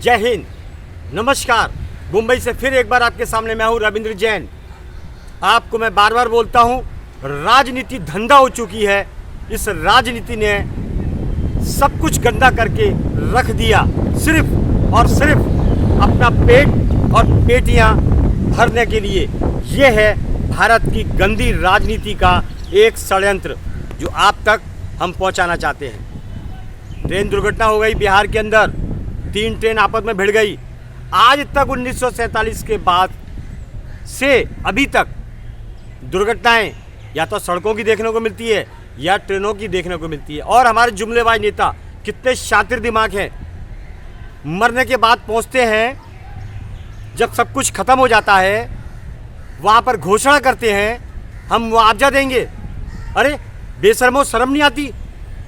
जय हिंद, नमस्कार। मुंबई से फिर एक बार आपके सामने मैं हूं रविंद्र जैन। आपको मैं बार बार बोलता हूं, राजनीति धंधा हो चुकी है। इस राजनीति ने सब कुछ गंदा करके रख दिया, सिर्फ और सिर्फ अपना पेट और पेटियां भरने के लिए। ये है भारत की गंदी राजनीति का एक षड्यंत्र जो आप तक हम पहुंचाना चाहते हैं। ट्रेन दुर्घटना हो गई बिहार के अंदर, 3 ट्रेन आपस में भिड़ गई। आज तक 1947 के बाद से अभी तक दुर्घटनाएं या तो सड़कों की देखने को मिलती है या ट्रेनों की देखने को मिलती है। और हमारे जुमलेबाज नेता कितने शातिर दिमाग हैं, मरने के बाद पहुंचते हैं, जब सब कुछ खत्म हो जाता है वहां पर घोषणा करते हैं हम मुआवजा देंगे। अरे बेशर्मो, शर्म नहीं आती?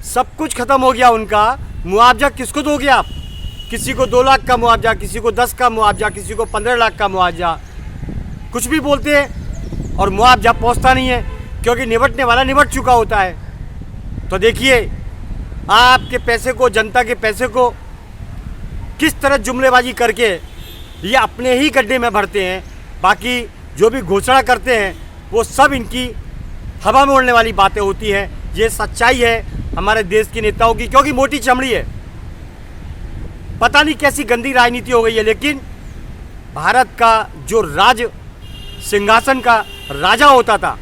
सब कुछ खत्म हो गया उनका, मुआवजा किसको दोगे आप? किसी को 2 लाख का मुआवजा, किसी को 10 का मुआवजा, किसी को 15 लाख का मुआवजा, कुछ भी बोलते हैं और मुआवजा पहुंचता नहीं है, क्योंकि निपटने वाला निपट चुका होता है। तो देखिए आपके पैसे को, जनता के पैसे को किस तरह जुमलेबाजी करके ये अपने ही गड्ढे में भरते हैं। बाकी जो भी घोषणा करते हैं वो सब इनकी हवा में उड़ने वाली बातें होती हैं। ये सच्चाई है हमारे देश के नेताओं की, क्योंकि मोटी चमड़ी है। पता नहीं कैसी गंदी राजनीति हो गई है, लेकिन भारत का जो राज सिंहासन का राजा होता था,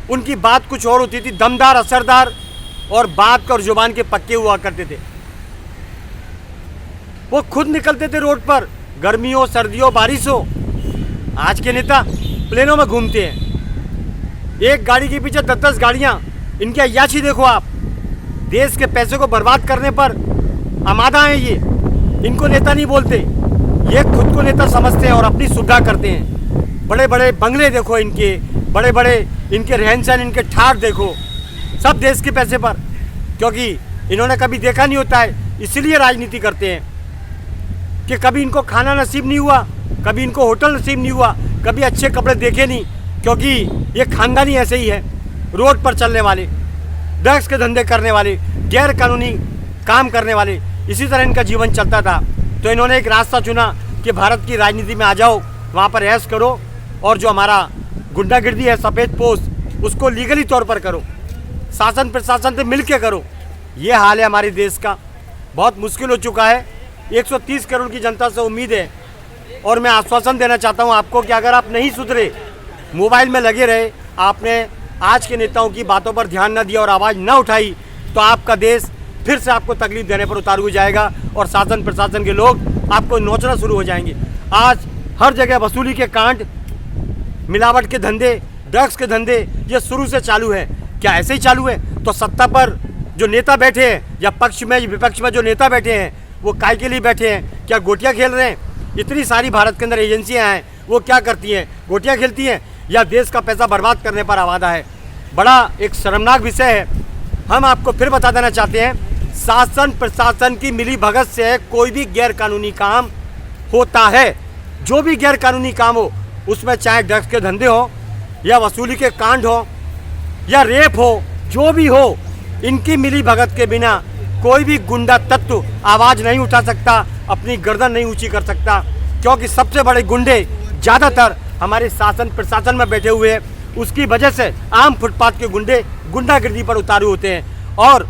उनकी बात कुछ और होती थी, दमदार, असरदार और बात और जुबान के पक्के हुआ करते थे। वो खुद निकलते थे रोड पर, गर्मियों, सर्दियों, बारिशों। आज के नेता प्लेनों में घूमते हैं, एक गाड़ी के पीछे 10-10 गाड़ियां। इनकी अय्याशी देखो आप, देश के पैसे को बर्बाद करने पर आमादा हैं ये। इनको नेता नहीं बोलते, ये खुद को नेता समझते हैं और अपनी सुविधा करते हैं। बड़े बड़े बंगले देखो इनके, बड़े बड़े इनके रहन सहन, इनके ठाठ देखो, सब देश के पैसे पर, क्योंकि इन्होंने कभी देखा नहीं होता है, इसलिए राजनीति करते हैं। कि कभी इनको खाना नसीब नहीं हुआ, कभी इनको होटल नसीब नहीं हुआ, कभी अच्छे कपड़े देखे नहीं, क्योंकि ये खानदानी ऐसे ही है। रोड पर चलने वाले, ड्रग्स के धंधे करने वाले, गैर कानूनी काम करने वाले, इसी तरह इनका जीवन चलता था। तो इन्होंने एक रास्ता चुना कि भारत की राजनीति में आ जाओ, वहाँ पर ऐश करो और जो हमारा गुंडागिर्दी है, सफ़ेद पोस्ट, उसको लीगली तौर पर करो, शासन प्रशासन से मिल के करो। ये हाल है हमारे देश का। बहुत मुश्किल हो चुका है। 130 करोड़ की जनता से उम्मीद है और मैं आश्वासन देना चाहता हूँ आपको कि अगर आप नहीं सुधरे, मोबाइल में लगे रहे, आपने आज के नेताओं की बातों पर ध्यान न दिया और आवाज़ न उठाई, तो आपका देश फिर से आपको तकलीफ देने पर उतारू हो जाएगा और शासन प्रशासन के लोग आपको नोचना शुरू हो जाएंगे। आज हर जगह वसूली के कांड, मिलावट के धंधे, ड्रग्स के धंधे, ये शुरू से चालू है। क्या ऐसे ही चालू है? तो सत्ता पर जो नेता बैठे हैं या पक्ष में विपक्ष में जो नेता बैठे हैं, वो काय के लिए बैठे हैं? क्या गोटियाँ खेल रहे हैं? इतनी सारी भारत के अंदर एजेंसियाँ हैं, वो क्या करती हैं? गोटियाँ खेलती हैं या देश का पैसा बर्बाद करने पर आवादा है? बड़ा एक शर्मनाक विषय है। हम आपको फिर बता देना चाहते हैं, शासन प्रशासन की मिली भगत से कोई भी गैर कानूनी काम होता है। जो भी गैर कानूनी काम हो, उसमें चाहे ड्रग्स के धंधे हो या वसूली के कांड हो या रेप हो, जो भी हो, इनकी मिली भगत के बिना कोई भी गुंडा तत्व आवाज़ नहीं उठा सकता, अपनी गर्दन नहीं ऊंची कर सकता, क्योंकि सबसे बड़े गुंडे ज़्यादातर हमारे शासन प्रशासन में बैठे हुए हैं। उसकी वजह से आम फुटपाथ के गुंडे गुंडागिर्दी पर उतारू होते हैं और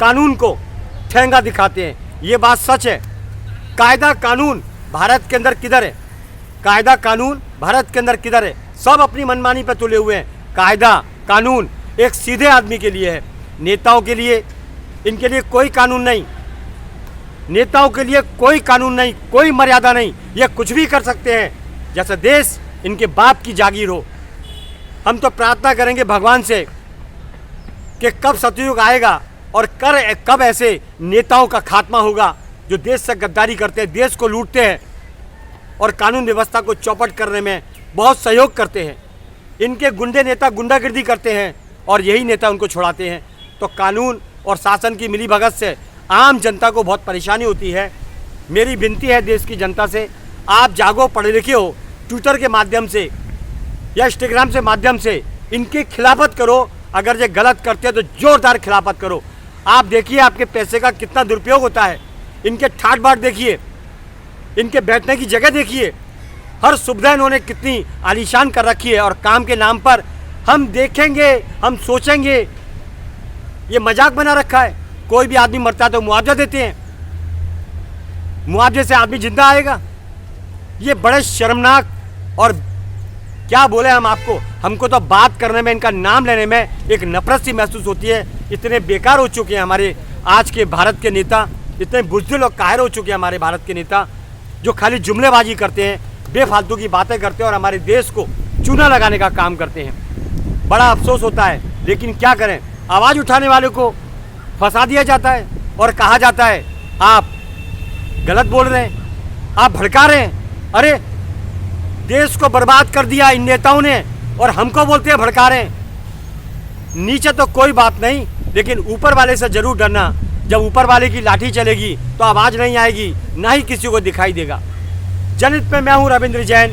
कानून को ठेंगा दिखाते हैं। ये बात सच है। कायदा कानून भारत के अंदर किधर है? कायदा कानून भारत के अंदर किधर है? सब अपनी मनमानी पर तुले हुए हैं। कायदा कानून एक सीधे आदमी के लिए है, नेताओं के लिए, इनके लिए कोई कानून नहीं। नेताओं के लिए कोई कानून नहीं, कोई मर्यादा नहीं। ये कुछ भी कर सकते हैं, जैसे देश इनके बाप की जागीर हो। हम तो प्रार्थना करेंगे भगवान से कि कब सतयुग आएगा और कब ऐसे नेताओं का खात्मा होगा जो देश से गद्दारी करते हैं, देश को लूटते हैं और कानून व्यवस्था को चौपट करने में बहुत सहयोग करते हैं। इनके गुंडे नेता गुंडागिर्दी करते हैं और यही नेता उनको छुड़ाते हैं। तो कानून और शासन की मिलीभगत से आम जनता को बहुत परेशानी होती है। मेरी विनती है देश की जनता से, आप जागो, पढ़े लिखे हो, ट्विटर के माध्यम से या इंस्टाग्राम से माध्यम से इनकी खिलाफत करो। अगर ये गलत करते हैं तो जोरदार खिलाफत करो। आप देखिए आपके पैसे का कितना दुरुपयोग होता है। इनके ठाट बाट देखिए, इनके बैठने की जगह देखिए, हर सुविधा इन्होंने कितनी आलीशान कर रखी है। और काम के नाम पर हम देखेंगे, हम सोचेंगे, ये मजाक बना रखा है। कोई भी आदमी मरता है तो मुआवजा देते हैं, मुआवजे से आदमी जिंदा आएगा। ये बड़े शर्मनाक, और क्या बोले हम आपको, हमको तो बात करने में, इनका नाम लेने में एक नफरत सी महसूस होती है। इतने बेकार हो चुके हैं हमारे आज के भारत के नेता, इतने बुज़दिल और काहिर हो चुके हैं हमारे भारत के नेता, जो खाली जुमलेबाजी करते हैं, बेफालतू की बातें करते हैं और हमारे देश को चूना लगाने का काम करते हैं। बड़ा अफसोस होता है, लेकिन क्या करें, आवाज़ उठाने वाले को फंसा दिया जाता है और कहा जाता है आप गलत बोल रहे हैं, आप भड़का रहे हैं। अरे देश को बर्बाद कर दिया इन नेताओं ने और हमको बोलते हैं भड़का रहे हैं। नीचे तो कोई बात नहीं, लेकिन ऊपर वाले से जरूर डरना। जब ऊपर वाले की लाठी चलेगी तो आवाज़ नहीं आएगी, ना ही किसी को दिखाई देगा। जनहित में मैं हूं रविंद्र जैन।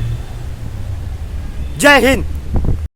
जय हिंद।